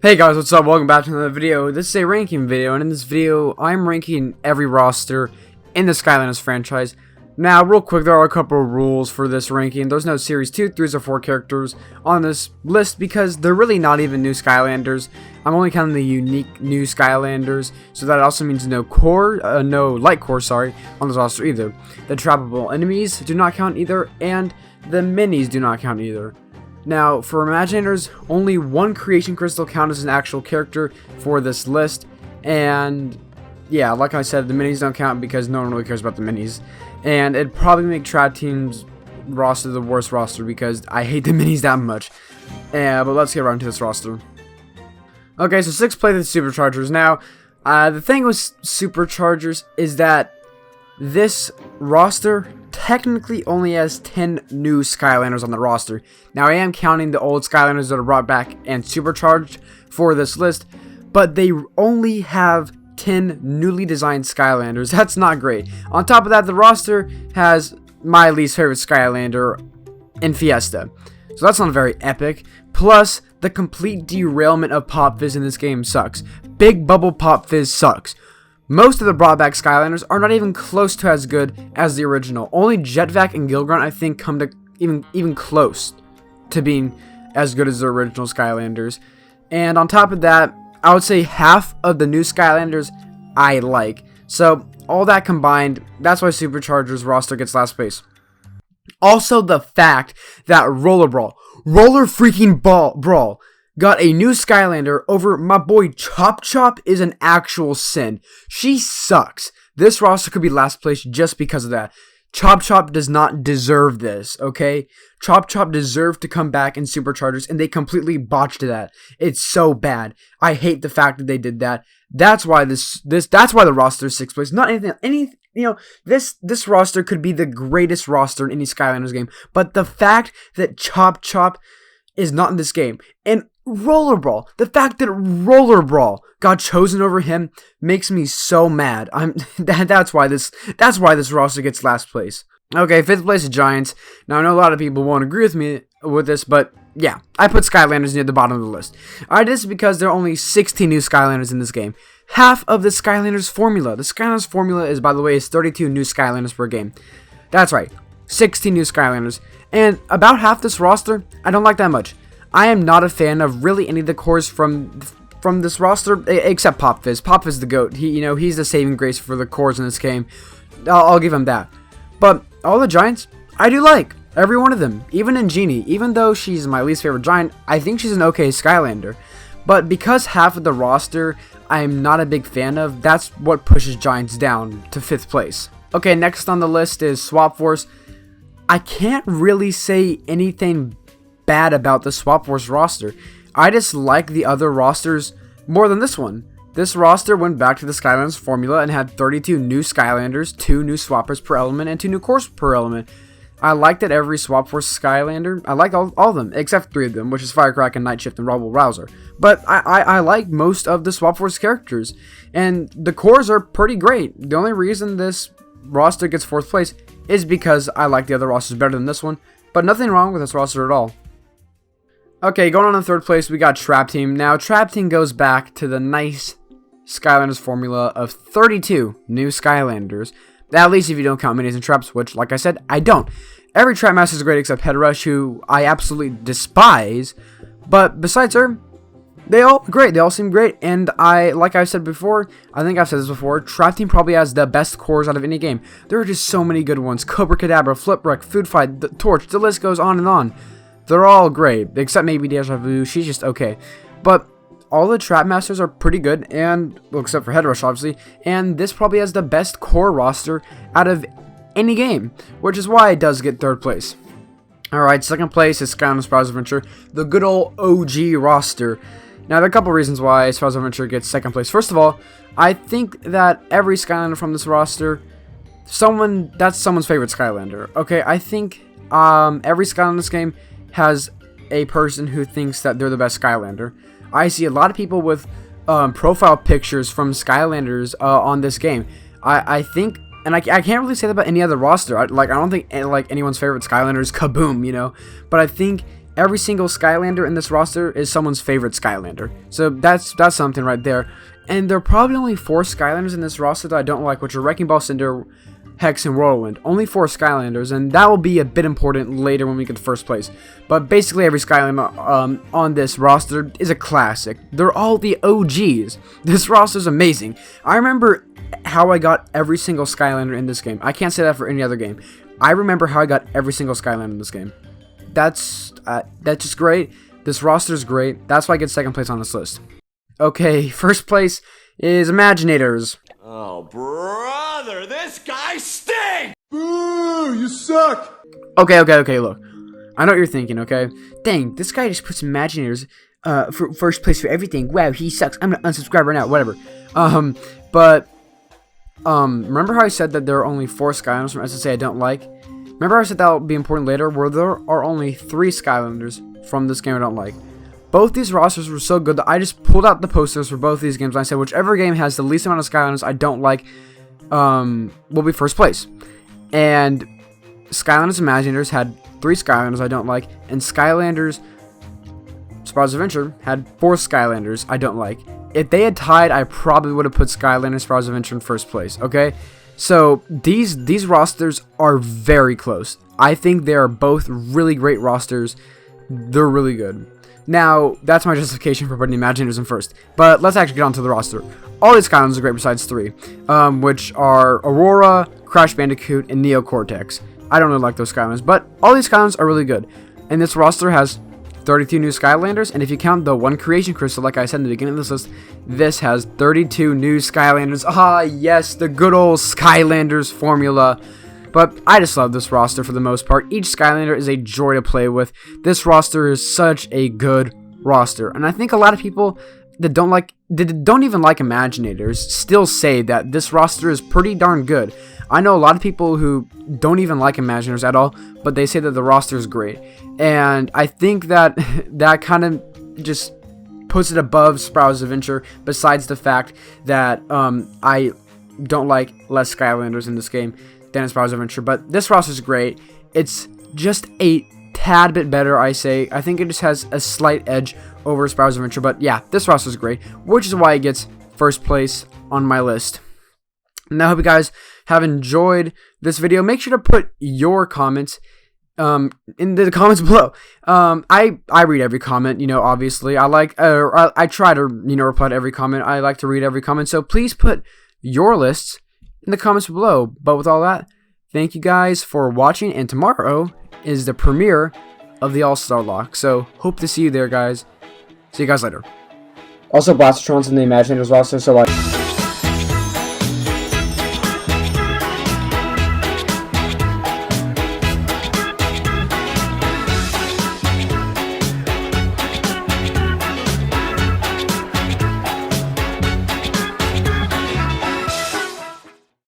Hey guys, what's up? Welcome back to another video. This is a ranking video, and in this video, I'm ranking every roster in the Skylanders franchise. Now, real quick, there are a couple of rules for this ranking. There's no Series 2, 3s, or 4 characters on this list because they're really not even new Skylanders. I'm only counting the unique new Skylanders, so that also means no light core, on this roster either. The trappable enemies do not count either, and the minis do not count either. Now, for Imaginators, only one creation crystal counts as an actual character for this list, and yeah, like I said, the minis don't count because no one really cares about the minis, and it'd probably make Trap Team's roster the worst roster because I hate the minis that much. But let's get right into this roster. Okay, so 6th place is Superchargers. Now, the thing with Superchargers is that this roster technically only has 10 new Skylanders on the roster. Now, I am counting the old Skylanders that are brought back and supercharged for this list, but they only have 10 newly designed Skylanders. That's not great. On top of that, the roster has my least favorite Skylander in Fiesta, so that's not very epic. Plus, the complete derailment of Pop Fizz in this game sucks. Big Bubble Pop Fizz sucks. Most of the brought back Skylanders are not even close to as good as the original. Only Jetvac and Gilgrunt, I think, come to even close to being as good as the original Skylanders. And on top of that, I would say half of the new Skylanders I like. So, all that combined, that's why Superchargers roster gets last place. Also, the fact that Rollerball, Brawl, got a new Skylander over my boy Chop Chop is an actual sin. She sucks. This roster could be last place just because of that. Chop Chop does not deserve this, okay? Chop Chop deserved to come back in Superchargers, and they completely botched that. It's so bad. I hate the fact that they did that. That's why that's why the roster is 6th place. Not anything. This roster could be the greatest roster in any Skylanders game, but the fact that Chop Chop is not in this game, and Rollerball, the fact that Rollerball got chosen over him makes me so mad. That's why this roster gets last place. Okay, 5th place is Giants. Now, I know a lot of people won't agree with me with this, but yeah, I put Skylanders near the bottom of the list. Alright, this is because there are only 16 new Skylanders in this game. Half of the Skylanders formula. The Skylanders formula is, by the way, 32 new Skylanders per game. That's right, 16 new Skylanders. And about half this roster, I don't like that much. I am not a fan of really any of the cores from this roster, except Pop Fizz. Pop Fizz is the GOAT. He's the saving grace for the cores in this game. I'll give him that. But all the Giants, I do like. Every one of them. Even Ingenie. Even though she's my least favorite Giant, I think she's an okay Skylander. But because half of the roster I'm not a big fan of, that's what pushes Giants down to 5th place. Okay, next on the list is Swap Force. I can't really say anything bad about the Swap Force roster. I just like the other rosters more than this one. This roster went back to the Skylanders formula and had 32 new Skylanders, 2 new Swappers per element, and 2 new cores per element. I like that every Swap Force Skylander, I like all of them, except 3 of them, which is Firecrack and Night Shift and Rollerball Rouser. But I like most of the Swap Force characters, and the cores are pretty great. The only reason this roster gets 4th place is because I like the other rosters better than this one, but nothing wrong with this roster at all. Okay, going on in 3rd place, we got Trap Team. Now, Trap Team goes back to the nice Skylanders formula of 32 new Skylanders. At least if you don't count minis and traps, which, like I said, I don't. Every Trap Master is great except Head Rush, who I absolutely despise. But besides her, they all great. They all seem great. And like I said before, I think I've said this before, Trap Team probably has the best cores out of any game. There are just so many good ones. Cobra Kadabra, Flip Wreck, Food Fight, the Torch, the list goes on and on. They're all great, except maybe Deja Vu. She's just okay. But all the Trap Masters are pretty good, and well, except for Head Rush, obviously. And this probably has the best core roster out of any game, which is why it does get 3rd place. Alright, 2nd place is Skylanders Sprout's Adventure, the good old OG roster. Now, there are a couple reasons why Sprout's Adventure gets 2nd place. First of all, I think that every Skylander from this roster, that's someone's favorite Skylander. Okay, I think every Skylander in this game has a person who thinks that they're the best Skylander. I see a lot of people with profile pictures from Skylanders on this game. I think, and I can't really say that about any other roster. I don't think anyone's favorite Skylander is Kaboom, But I think every single Skylander in this roster is someone's favorite Skylander. So that's something right there. And there are probably only 4 Skylanders in this roster that I don't like, which are Wrecking Ball, Cinder, Hex, and Whirlwind. Only 4 Skylanders, and that will be a bit important later when we get to first place. But basically every Skylander on this roster is a classic. They're all the OGs. This roster is amazing. I remember how I got every single Skylander in this game. I can't say that for any other game. I remember how I got every single Skylander in this game. That's just great. This roster is great. That's why I get second place on this list. Okay, first place is Imaginators. Oh, brother, this guy stinks! Boo, you suck! Okay, look. I know what you're thinking, okay? Dang, this guy just puts Imaginators for first place for everything. Wow, he sucks. I'm gonna unsubscribe right now, whatever. Remember how I said that there are only 4 Skylanders from SSA I don't like? Remember how I said that will be important later, where there are only 3 Skylanders from this game I don't like. Both these rosters were so good that I just pulled out the posters for both these games and I said whichever game has the least amount of Skylanders I don't like will be first place. And Skylanders Imaginators had 3 Skylanders I don't like, and Skylanders Sprout's Adventure had 4 Skylanders I don't like. If they had tied, I probably would have put Skylanders Sprout's Adventure in first place, okay? So these rosters are very close. I think they are both really great rosters. They're really good. Now, that's my justification for putting Imaginators in first. But let's actually get on to the roster. All these Skylanders are great besides 3, which are Aurora, Crash Bandicoot, and Neo Cortex. I don't really like those Skylanders, but all these Skylanders are really good. And this roster has 32 new Skylanders, and if you count the 1 creation crystal, like I said in the beginning of this list, this has 32 new Skylanders. Ah, yes, the good old Skylanders formula. But I just love this roster for the most part. Each Skylander is a joy to play with. This roster is such a good roster, and I think a lot of people that don't even like Imaginators still say that this roster is pretty darn good. I know a lot of people who don't even like Imaginators at all, but they say that the roster is great. And I think that that kind of just puts it above Sprout's Adventure, besides the fact that I don't like less Skylanders in this game than Sprout's Adventure. But this roster is great. It's just a tad bit better, I say. I think it just has a slight edge over Sprout's Adventure. But yeah, this roster is great, which is why it gets first place on my list. And I hope you guys have enjoyed this video. Make sure to put your comments in the comments below. I read every comment, obviously. I try to, reply to every comment. I like to read every comment. So please put your lists in the comments below. But with all that, thank you guys for watching. And tomorrow is the premiere of the All-Star Lock. So hope to see you there, guys. See you guys later. Also, Blastertron's in the Imaginators roster, so like...